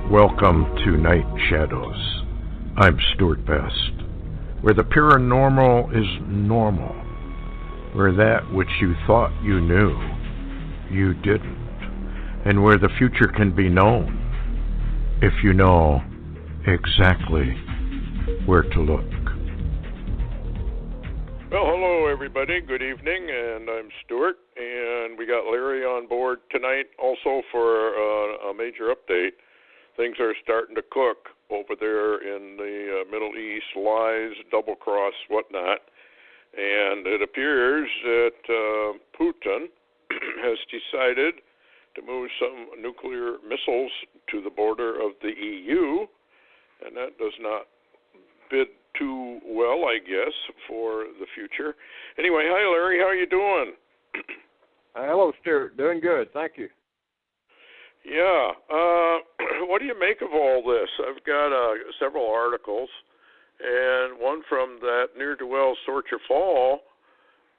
Welcome to Night Shadows. I'm Stewart Best, where the paranormal is normal, where that which you thought you knew, you didn't, and where the future can be known if you know exactly where to look. Well, hello everybody, good evening, and I'm Stewart, and we got Larry on board tonight also for a major update. Things are starting to cook over there in the Middle East, lies, double-cross, whatnot, and it appears that Putin has decided to move some nuclear missiles to the border of the EU, and that does not bid too well, I guess, for the future. Anyway, hi Larry, how are you doing? Hello, Stewart. Doing good, thank you. Yeah, what do you make of all this? I've got several articles, and one from that ne'er-do-well Sorcher Fall,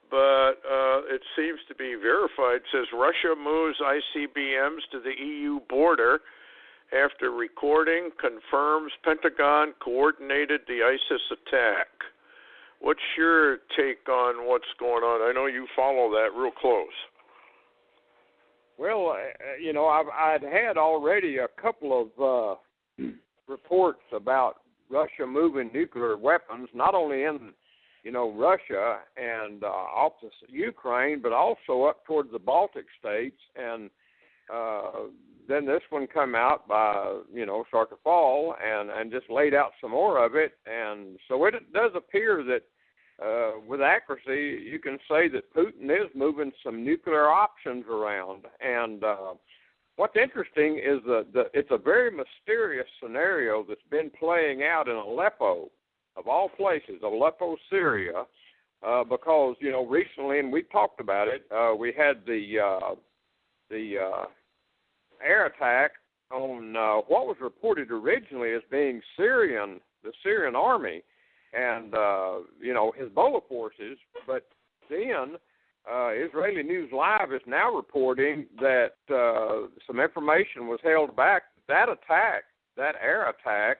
but it seems to be verified. It says Russia moves ICBMs to the EU border after recording confirms Pentagon coordinated the ISIS attack. What's your take on what's going on? I know you follow that real close. Well, I'd had already a couple of reports about Russia moving nuclear weapons, not only in, Russia and off the Ukraine, but also up towards the Baltic states. And then this one come out by, Sorcher Fall and just laid out some more of it. And so it does appear that with accuracy, you can say that Putin is moving some nuclear options around. And what's interesting is that it's a very mysterious scenario that's been playing out in Aleppo, of all places, Aleppo, Syria, because, recently, and we talked about it, we had the air attack on what was reported originally as being the Syrian army, and, Hezbollah forces, but then Israeli News Live is now reporting that some information was held back. That air attack,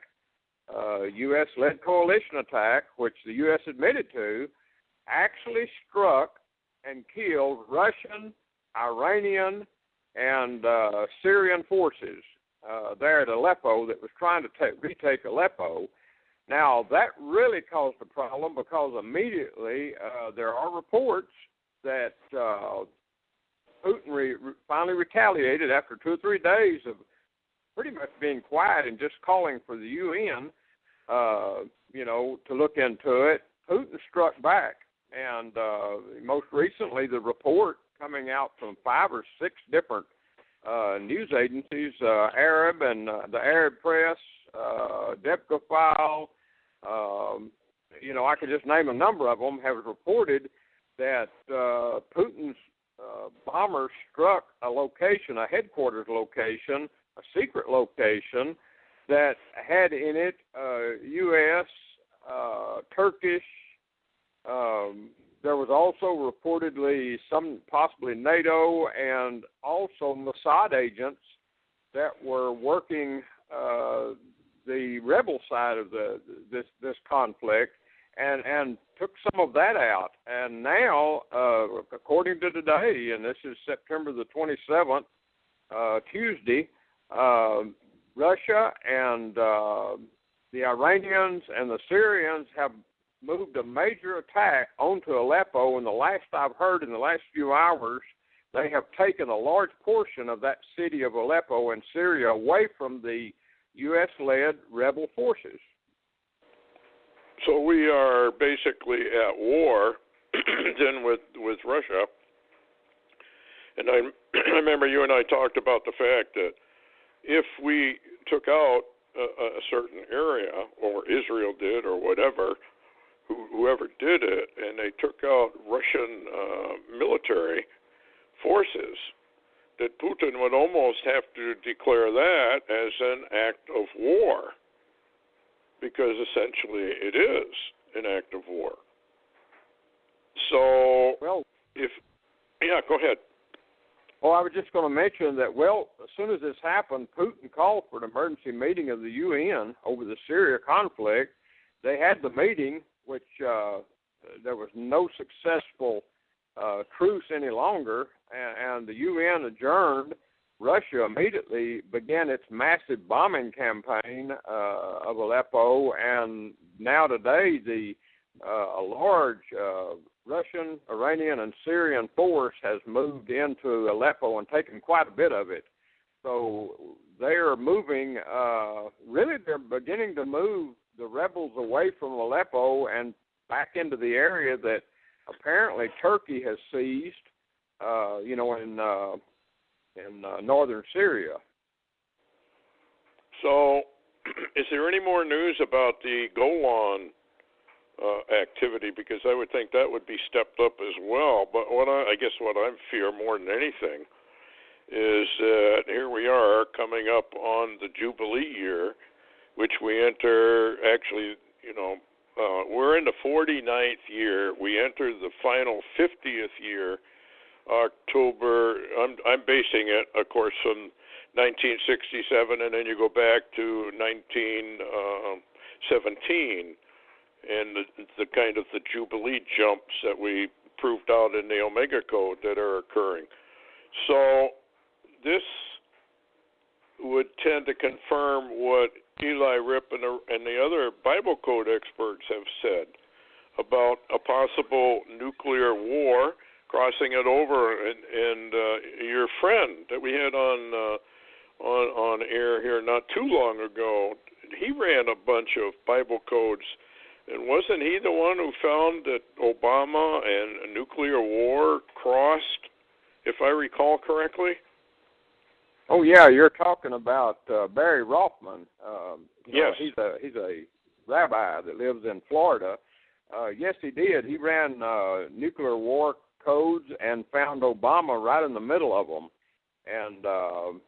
U.S.-led coalition attack, which the U.S. admitted to, actually struck and killed Russian, Iranian, and Syrian forces there at Aleppo that was trying to retake Aleppo. Now, that really caused a problem because immediately there are reports that Putin finally retaliated after 2 or 3 days of pretty much being quiet and just calling for the UN, to look into it. Putin struck back, and most recently the report coming out from 5 or 6 different news agencies, Arab and the Arab Press, Debka File, I could just name a number of them, have reported that Putin's bombers struck a location, a headquarters location, a secret location that had in it U.S., Turkish, there was also reportedly some possibly NATO and also Mossad agents that were working the rebel side of this conflict and took some of that out. And now, according to today, and this is September the 27th, Tuesday, Russia and the Iranians and the Syrians have moved a major attack onto Aleppo. And the last I've heard in the last few hours, they have taken a large portion of that city of Aleppo in Syria away from the U.S.-led rebel forces. So we are basically at war then with Russia. And I remember you and I talked about the fact that if we took out a certain area, or Israel did, or whatever, whoever did it, and they took out Russian military forces, that Putin would almost have to declare that as an act of war, because essentially it is an act of war. So, well, go ahead. Oh, I was just going to mention that, well, as soon as this happened, Putin called for an emergency meeting of the UN over the Syria conflict. They had the meeting, which there was no successful truce any longer, and the UN adjourned. Russia immediately began its massive bombing campaign of Aleppo, and now today a large Russian, Iranian, and Syrian force has moved into Aleppo and taken quite a bit of it. So they are moving, really they're beginning to move the rebels away from Aleppo and back into the area that apparently Turkey has seized, in northern Syria. So is there any more news about the Golan activity? Because I would think that would be stepped up as well. But what I fear more than anything is that here we are coming up on the Jubilee year, which we enter, actually, we're in the 49th year. We enter the final 50th year, October. I'm basing it, of course, from 1967, and then you go back to 1917. And the kind of the Jubilee jumps that we proved out in the Omega Code that are occurring. So this would tend to confirm what Eli Ripp and the other Bible Code experts have said about a possible nuclear war crossing it over. And your friend that we had on air here not too long ago, he ran a bunch of Bible codes. And wasn't he the one who found that Obama and a nuclear war crossed, if I recall correctly? Oh yeah, you're talking about Barry Rothman. Yes, he's a rabbi that lives in Florida. Yes, he did. He ran nuclear war codes and found Obama right in the middle of them. And of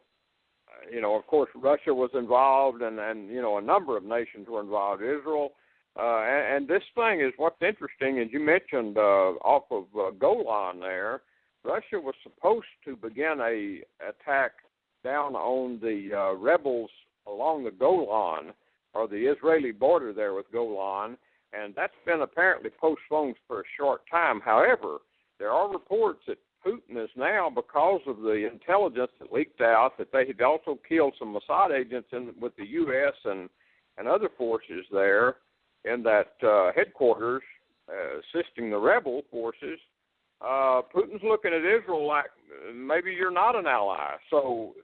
course, Russia was involved, and a number of nations were involved. Israel. And this thing is what's interesting, as you mentioned, off of Golan there, Russia was supposed to begin a attack down on the rebels along the Golan, or the Israeli border there with Golan, and that's been apparently postponed for a short time. However, there are reports that Putin is now, because of the intelligence that leaked out, that they had also killed some Assad agents with the U.S. and other forces there in that headquarters, assisting the rebel forces. Putin's looking at Israel like maybe you're not an ally. So,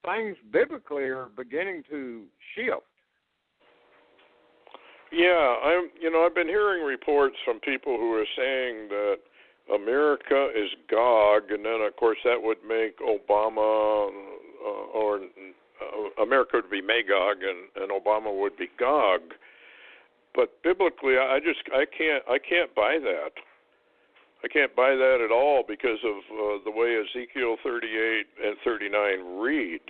things biblically are beginning to shift. Yeah, I've been hearing reports from people who are saying that America is Gog, and then of course that would make Obama or America would be Magog, and Obama would be Gog. But biblically, I can't buy that. I can't buy that at all because of the way Ezekiel 38 and 39 read.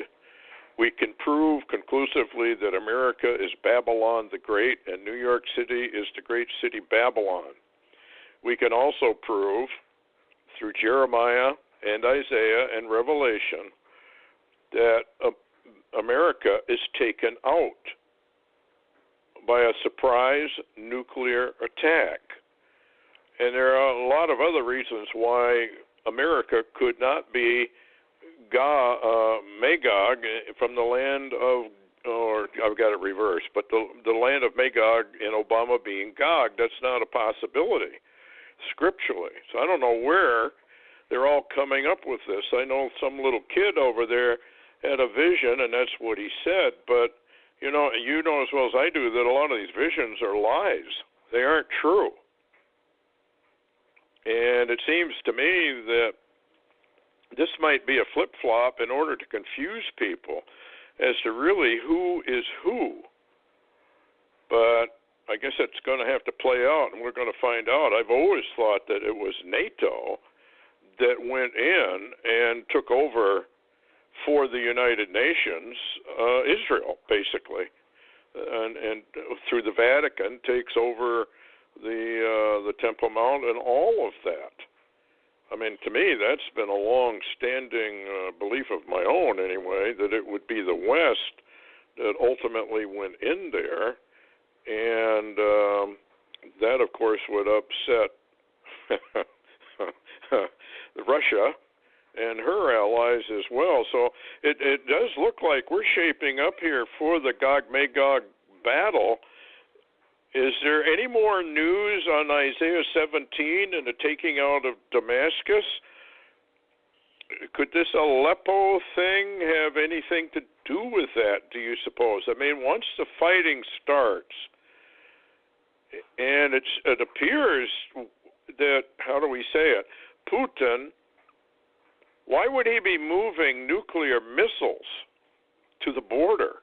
We can prove conclusively that America is Babylon the Great and New York City is the great city Babylon. We can also prove through Jeremiah and Isaiah and Revelation that America is taken out by a surprise nuclear attack. And there are a lot of other reasons why America could not be Magog from the land of, or I've got it reversed, but the land of Magog and Obama being Gog, that's not a possibility scripturally. So I don't know where they're all coming up with this. I know some little kid over there had a vision, and that's what he said, but you know as well as I do that a lot of these visions are lies. They aren't true. And it seems to me that this might be a flip-flop in order to confuse people as to really who is who. But I guess it's going to have to play out, and we're going to find out. I've always thought that it was NATO that went in and took over for the United Nations, Israel, basically, and through the Vatican takes over the Temple Mount and all of that. I mean, to me, that's been a long-standing belief of my own, anyway, that it would be the West that ultimately went in there, and that, of course, would upset Russia and her allies as well. So it does look like we're shaping up here for the Gog-Magog battle. Is there any more news on Isaiah 17 and the taking out of Damascus? Could this Aleppo thing have anything to do with that, do you suppose? I mean, once the fighting starts, and it appears that, how do we say it, Putin, why would he be moving nuclear missiles to the border?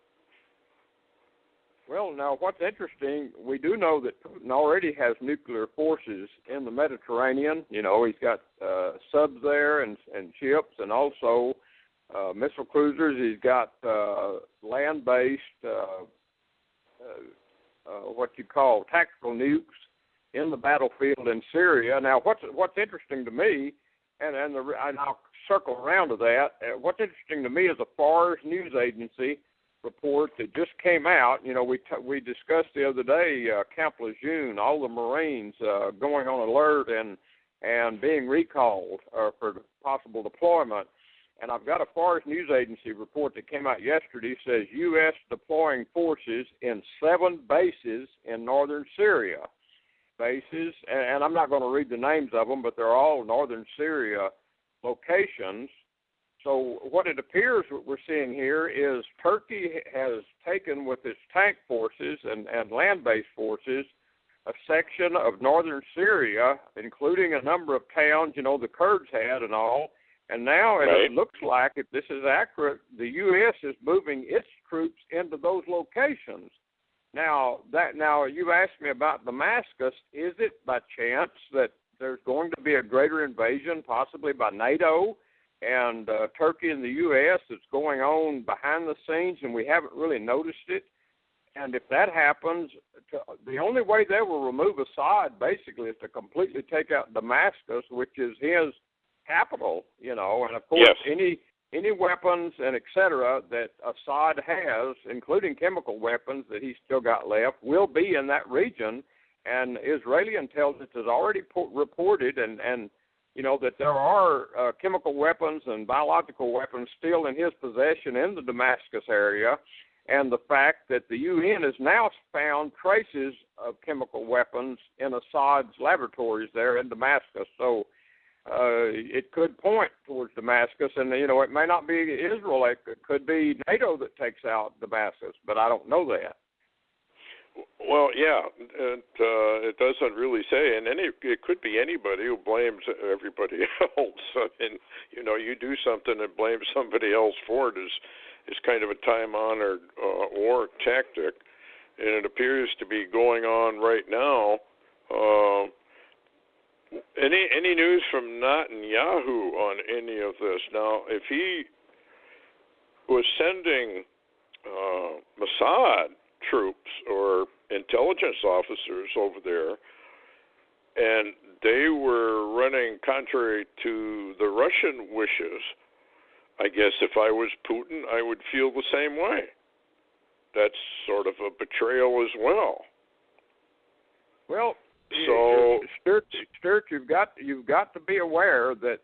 Well, now, what's interesting, we do know that Putin already has nuclear forces in the Mediterranean. You know, he's got subs there and ships, and also missile cruisers. He's got land-based, what you call tactical nukes in the battlefield in Syria. Now, what's interesting to me, and I'll circle around to that. What's interesting to me is a FARS news agency report that just came out. You know, we discussed the other day Camp Lejeune, all the Marines going on alert and being recalled for possible deployment. And I've got a FARS news agency report that came out yesterday. Says U.S. deploying forces in 7 bases in northern Syria. Bases, and I'm not going to read the names of them, but they're all northern Syria locations. So what it appears what we're seeing here is Turkey has taken with its tank forces and land-based forces a section of northern Syria, including a number of towns, you know, the Kurds had and all. And now it looks like, if this is accurate, the U.S. is moving its troops into those locations. Now you asked me about Damascus. Is it by chance that there's going to be a greater invasion, possibly by NATO and Turkey and the U.S. that's going on behind the scenes, and we haven't really noticed it? And if that happens, the only way they will remove Assad basically is to completely take out Damascus, which is his capital, you know, and of course any weapons and et cetera that Assad has, including chemical weapons that he's still got left, will be in that region. And Israeli intelligence has already reported and you know, that there are chemical weapons and biological weapons still in his possession in the Damascus area, and the fact that the UN has now found traces of chemical weapons in Assad's laboratories there in Damascus. So it could point towards Damascus, and, you know, it may not be Israel. It could be NATO that takes out Damascus, but I don't know that. Well, yeah, it doesn't really say, and it could be anybody who blames everybody else. I mean, you know, you do something and blame somebody else for it is kind of a time-honored war tactic, and it appears to be going on right now. Any news from Netanyahu on any of this? Now, if he was sending Mossad troops or intelligence officers over there, and they were running contrary to the Russian wishes, I guess if I was Putin, I would feel the same way. That's sort of a betrayal as well. Well, so Stewart, you've got to be aware that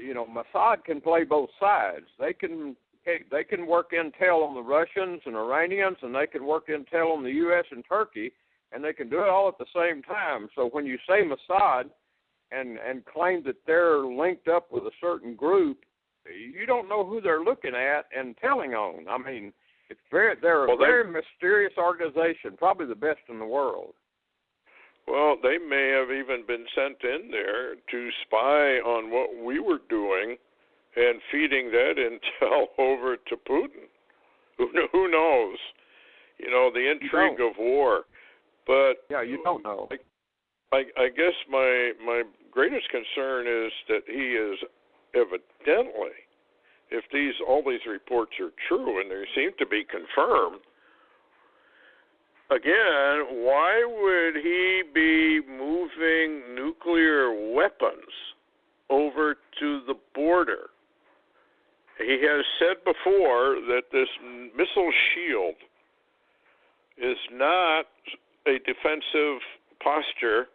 you know, Mossad can play both sides. They can work intel on the Russians and Iranians, and they can work intel on the U.S. and Turkey, and they can do it all at the same time. So when you say Mossad and claim that they're linked up with a certain group, you don't know who they're looking at and telling on. I mean, they're a very mysterious organization, probably the best in the world. Well, they may have even been sent in there to spy on what we were doing and feeding that intel over to Putin. Who knows? You know, the intrigue of war. But yeah, you don't know. I guess my greatest concern is that he is evidently, if all these reports are true, and they seem to be confirmed, again, why would he be moving nuclear weapons over to the border. He has said before that this missile shield is not a defensive posture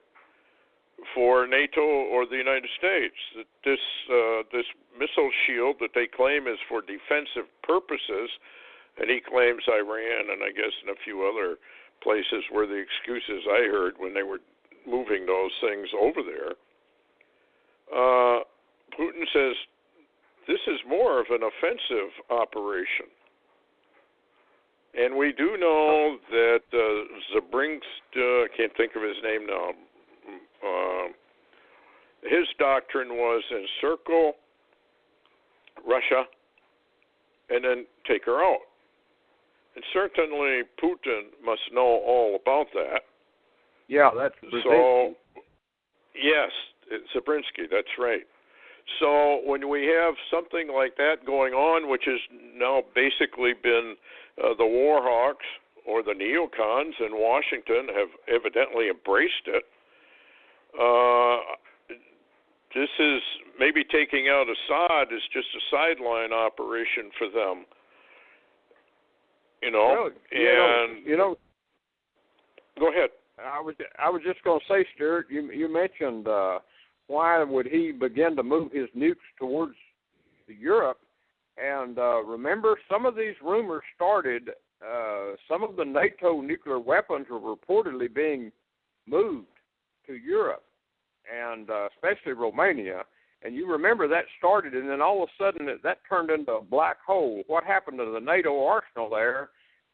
for NATO or the United States. That this missile shield that they claim is for defensive purposes, and he claims Iran and I guess in a few other places were the excuses I heard when they were moving those things over there. Putin says this is more of an offensive operation. And we do know that Zabrinsk, I can't think of his name now, his doctrine was encircle Russia and then take her out. And certainly Putin must know all about that. Yeah, that's so. Yes, Zabrinsky, that's right. So when we have something like that going on, which has now basically been the war hawks or the neocons in Washington have evidently embraced it, this is maybe taking out Assad is just a sideline operation for them. Go ahead. I was just going to say, Stewart, you mentioned why would he begin to move his nukes towards Europe? And remember, some of these rumors started, some of the NATO nuclear weapons were reportedly being moved to Europe, and especially Romania. And you remember that started, and then all of a sudden that turned into a black hole. What happened to the NATO arsenal there?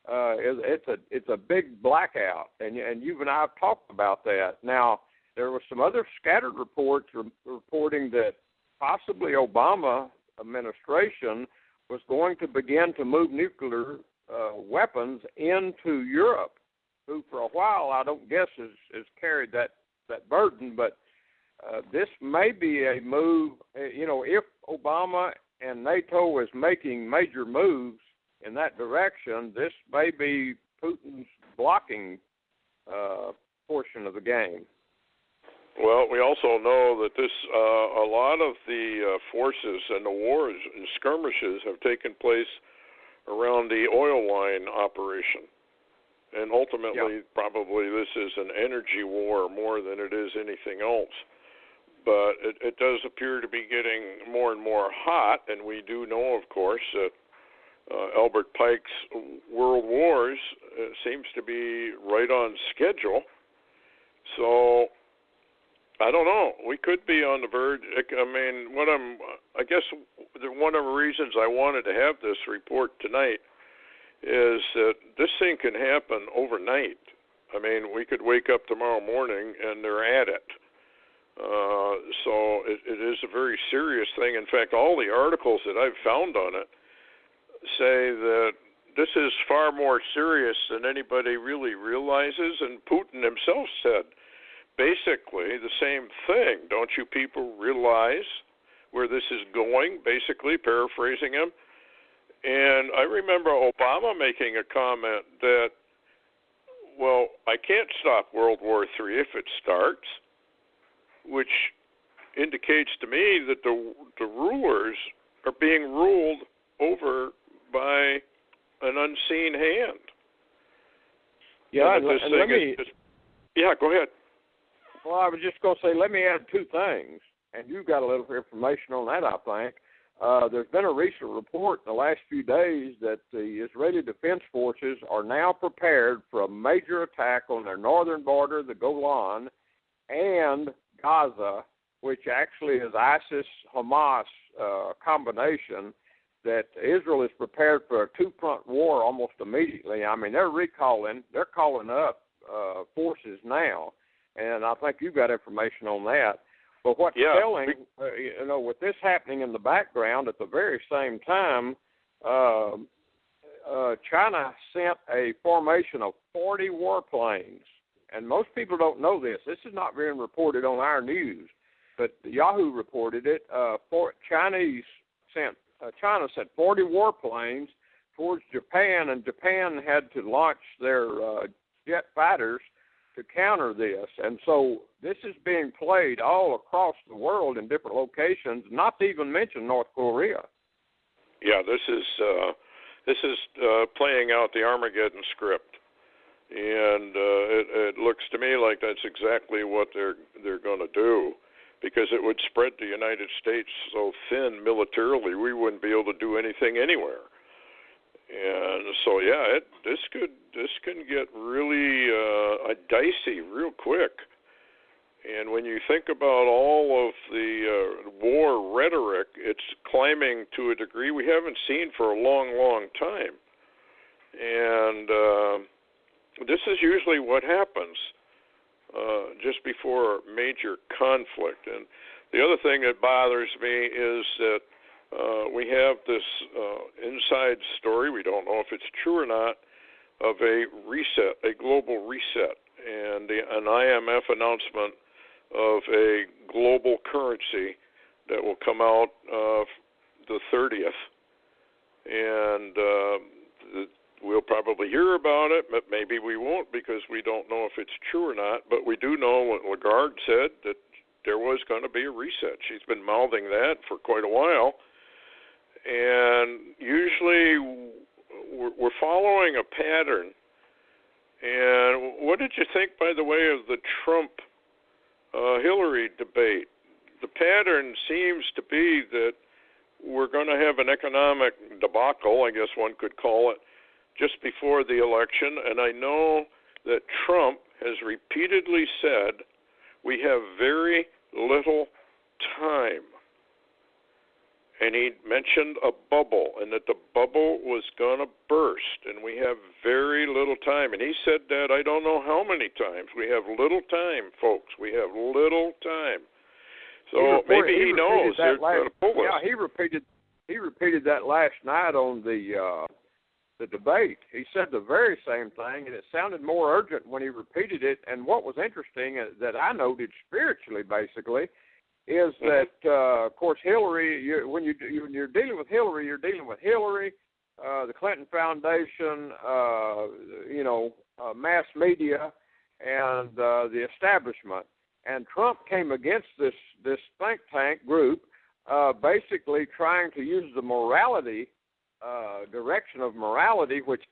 It's a big blackout, and you and I have talked about that. Now, there were some other scattered reports reporting that possibly Obama administration was going to begin to move nuclear weapons into Europe, who for a while I don't guess has carried that burden, but this may be a move, if Obama and NATO is making major moves in that direction, this may be Putin's blocking portion of the game. Well, we also know that a lot of the forces and the wars and skirmishes have taken place around the oil line operation. And ultimately, probably this is an energy war more than it is anything else. But it does appear to be getting more and more hot, and we do know, of course, that Albert Pike's World Wars seems to be right on schedule. So I don't know. We could be on the verge. I mean, I guess one of the reasons I wanted to have this report tonight is that this thing can happen overnight. I mean, we could wake up tomorrow morning and they're at it. So it is a very serious thing. In fact, all the articles that I've found on it say that this is far more serious than anybody really realizes, and Putin himself said basically the same thing. Don't you people realize where this is going? Basically, paraphrasing him. And I remember Obama making a comment that, well, I can't stop World War III if it starts, which indicates to me that the rulers are being ruled over by an unseen hand. Yeah, go ahead. Well, I was just going to say, let me add two things, and you've got a little information on that, I think. There's been a recent report in the last few days that the Israeli Defense Forces are now prepared for a major attack on their northern border, the Golan, and Gaza, which actually is ISIS-Hamas combination, that Israel is prepared for a two-front war almost immediately. I mean, they're calling up forces now, and I think you've got information on that. But what's telling, with this happening in the background at the very same time, China sent a formation of 40 warplanes. And most people don't know this. This is not being reported on our news, but Yahoo reported it. China sent 40 warplanes towards Japan, and Japan had to launch their jet fighters to counter this. And so this is being played all across the world in different locations, not to even mention North Korea. Yeah, this is playing out the Armageddon script, and it looks to me like that's exactly what they're going to do, because it would spread the United States so thin militarily we wouldn't be able to do anything anywhere. And so, yeah, this can get really dicey real quick. And when you think about all of the war rhetoric, it's climbing to a degree we haven't seen for a long, long time. And this is usually what happens just before major conflict. And the other thing that bothers me is that we have this inside story, we don't know if it's true or not, of a reset, a global reset, and an IMF announcement of a global currency that will come out the 30th. And we'll probably hear about it, but maybe we won't, because we don't know if it's true or not. But we do know what Lagarde said, that there was going to be a reset. She's been mouthing that for quite a while. And usually we're following a pattern. And what did you think, by the way, of the Trump-Hillary debate? The pattern seems to be that we're going to have an economic debacle, I guess one could call it, just before the election. And I know that Trump has repeatedly said we have very little time. And he mentioned a bubble, and that the bubble was going to burst, and we have very little time. And he said that I don't know how many times. We have little time, folks. We have little time. So maybe he knows they're going to pull us. Yeah, he repeated that last night on the debate. He said the very same thing, and it sounded more urgent when he repeated it. And what was interesting that I noted spiritually, basically, is that, of course, Hillary, when you're dealing with Hillary, you're dealing with Hillary, the Clinton Foundation, mass media, and the establishment. And Trump came against this think tank group, basically trying to use the morality, direction of morality, which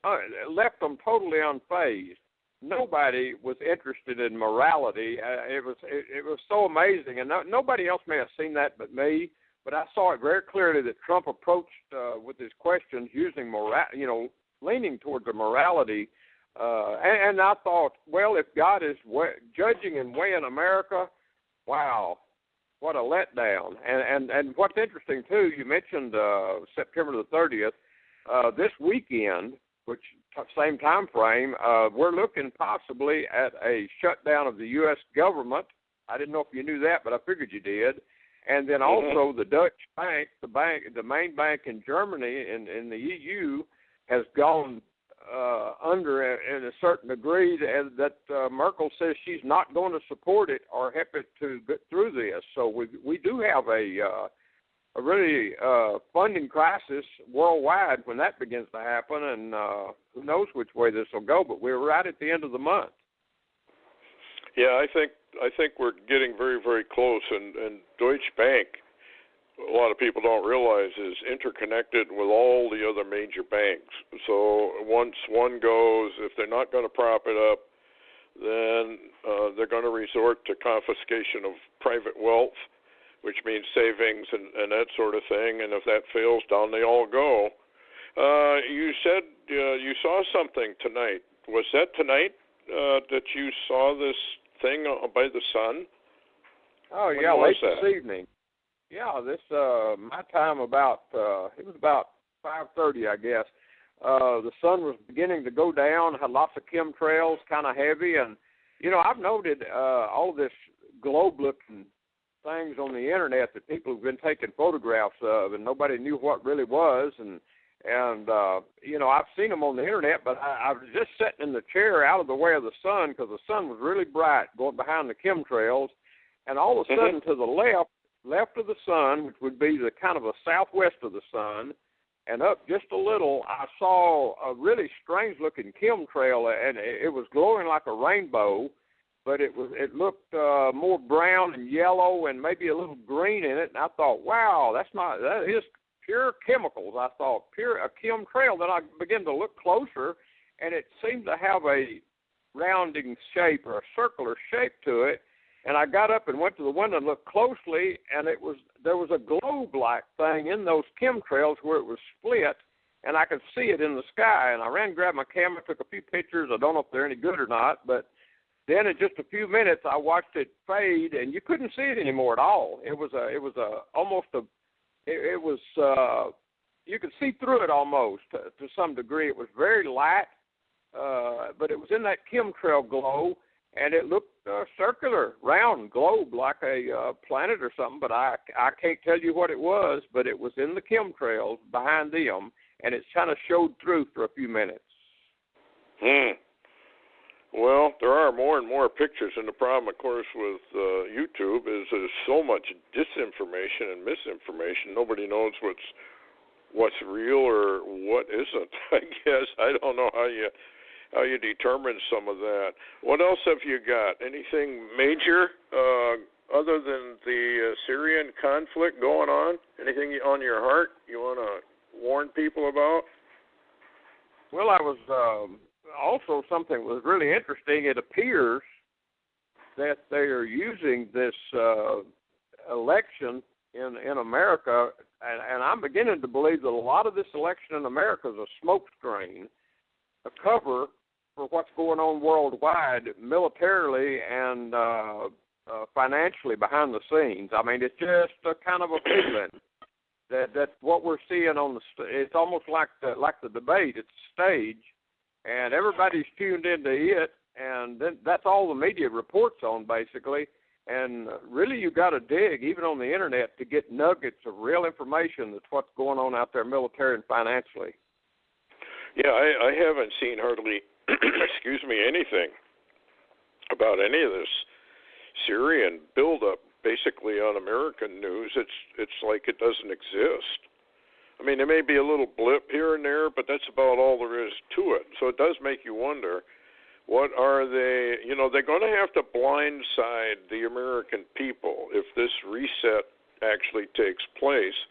left them totally unfazed. Nobody was interested in morality. It was so amazing, and nobody else may have seen that but me. But I saw it very clearly that Trump approached with his questions using leaning towards the morality. And I thought, well, if God is judging and weighing America, wow, what a letdown. And what's interesting too, you mentioned September the 30th. This weekend, which same time frame, we're looking possibly at a shutdown of the U.S. government. I didn't know if you knew that, but I figured you did. And then also the Dutch bank, the main bank in Germany in the EU, has gone under in a certain degree that Merkel says she's not going to support it or help it to get through this. So we do have a really funding crisis worldwide when that begins to happen, and who knows which way this will go, but we're right at the end of the month. Yeah, I think we're getting very, very close, and Deutsche Bank, a lot of people don't realize, is interconnected with all the other major banks. So once one goes, if they're not going to prop it up, then they're going to resort to confiscation of private wealth, which means savings and that sort of thing. And if that fails, down they all go. You said you saw something tonight. Was that tonight that you saw this thing by the sun? Oh, yeah, late this evening. Yeah, this my time it was about 5:30, I guess. The sun was beginning to go down, had lots of chemtrails, kind of heavy, and I've noted all this globe-looking things on the internet that people have been taking photographs of, and nobody knew what really was, and I've seen them on the internet, but I was just sitting in the chair out of the way of the sun because the sun was really bright going behind the chemtrails, and all of a sudden to the left of the sun, which would be the kind of a southwest of the sun, and up just a little, I saw a really strange-looking chemtrail, and it was glowing like a rainbow, but it looked more brown and yellow and maybe a little green in it. And I thought, wow, that is pure chemicals. I thought a chemtrail. Then I began to look closer, and it seemed to have a rounding shape or a circular shape to it. And I got up and went to the window and looked closely, and there was a globe-like thing in those chemtrails where it was split, and I could see it in the sky. And I ran and grabbed my camera, took a few pictures. I don't know if they're any good or not, but then in just a few minutes I watched it fade, and you couldn't see it anymore at all. You could see through it almost to some degree. It was very light, but it was in that chemtrail glow. And it looked circular, round, globe, like a planet or something. But I can't tell you what it was, but it was in the chemtrails behind them, and it kind of showed through for a few minutes. Well, there are more and more pictures, and the problem, of course, with YouTube is there's so much disinformation and misinformation. Nobody knows what's real or what isn't, I guess. I don't know how you determine some of that. What else have you got? Anything major other than the Syrian conflict going on? Anything on your heart you want to warn people about? Well, I was also something that was really interesting. It appears that they are using this election in America, and I'm beginning to believe that a lot of this election in America is a smokescreen, a cover for what's going on worldwide, militarily and financially behind the scenes. I mean, it's just a kind of a feeling that what we're seeing on it's almost like the debate. It's a stage, and everybody's tuned into it, and then that's all the media reports on, basically. And really, you got to dig, even on the internet, to get nuggets of real information that's what's going on out there military and financially. Yeah, I haven't seen hardly, anything about any of this Syrian buildup. Basically, on American news, it's like it doesn't exist. I mean, there may be a little blip here and there, but that's about all there is to it. So it does make you wonder, what are they? They're going to have to blindside the American people if this reset actually takes place.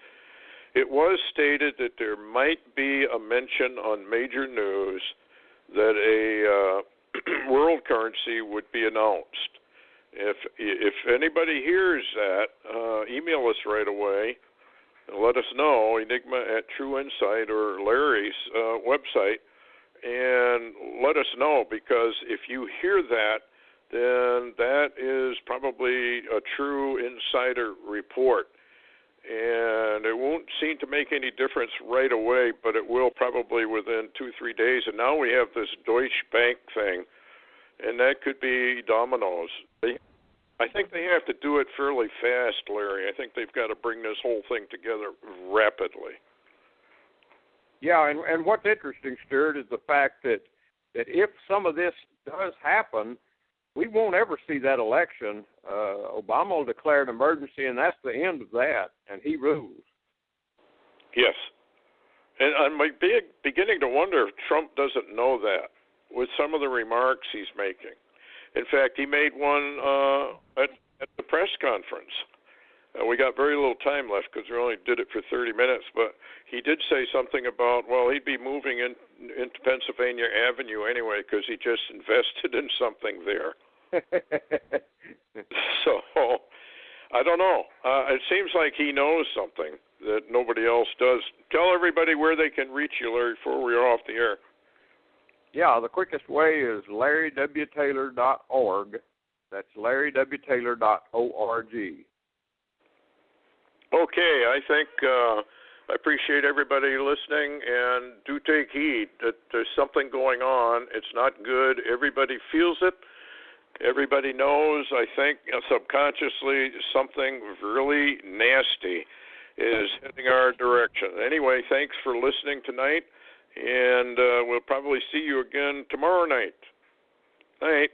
It was stated that there might be a mention on major news that a world currency would be announced. If anybody hears that, email us right away and let us know, Enigma at True Insight or Larry's website, and let us know, because if you hear that, then that is probably a true insider report. And it won't seem to make any difference right away, but it will probably within 2-3 days. And now we have this Deutsche Bank thing, and that could be dominoes. I think they have to do it fairly fast, Larry. I think they've got to bring this whole thing together rapidly. Yeah, and what's interesting, Stewart, is the fact that if some of this does happen, we won't ever see that election. Obama will declare an emergency, and that's the end of that, and he rules. Yes. And I'm beginning to wonder if Trump doesn't know that with some of the remarks he's making. In fact, he made one at the press conference. We got very little time left because we only did it for 30 minutes, but he did say something about, well, he'd be moving into Pennsylvania Avenue anyway because he just invested in something there. So, I don't know. It seems like he knows something that nobody else does. Tell everybody where they can reach you, Larry, before we're off the air. Yeah, the quickest way is LarryWTaylor.org. That's LarryWTaylor.org. Okay, I think I appreciate everybody listening, and do take heed that there's something going on. It's not good. Everybody feels it. Everybody knows, I think, subconsciously something really nasty is heading our direction. Anyway, thanks for listening tonight, and we'll probably see you again tomorrow night. Night.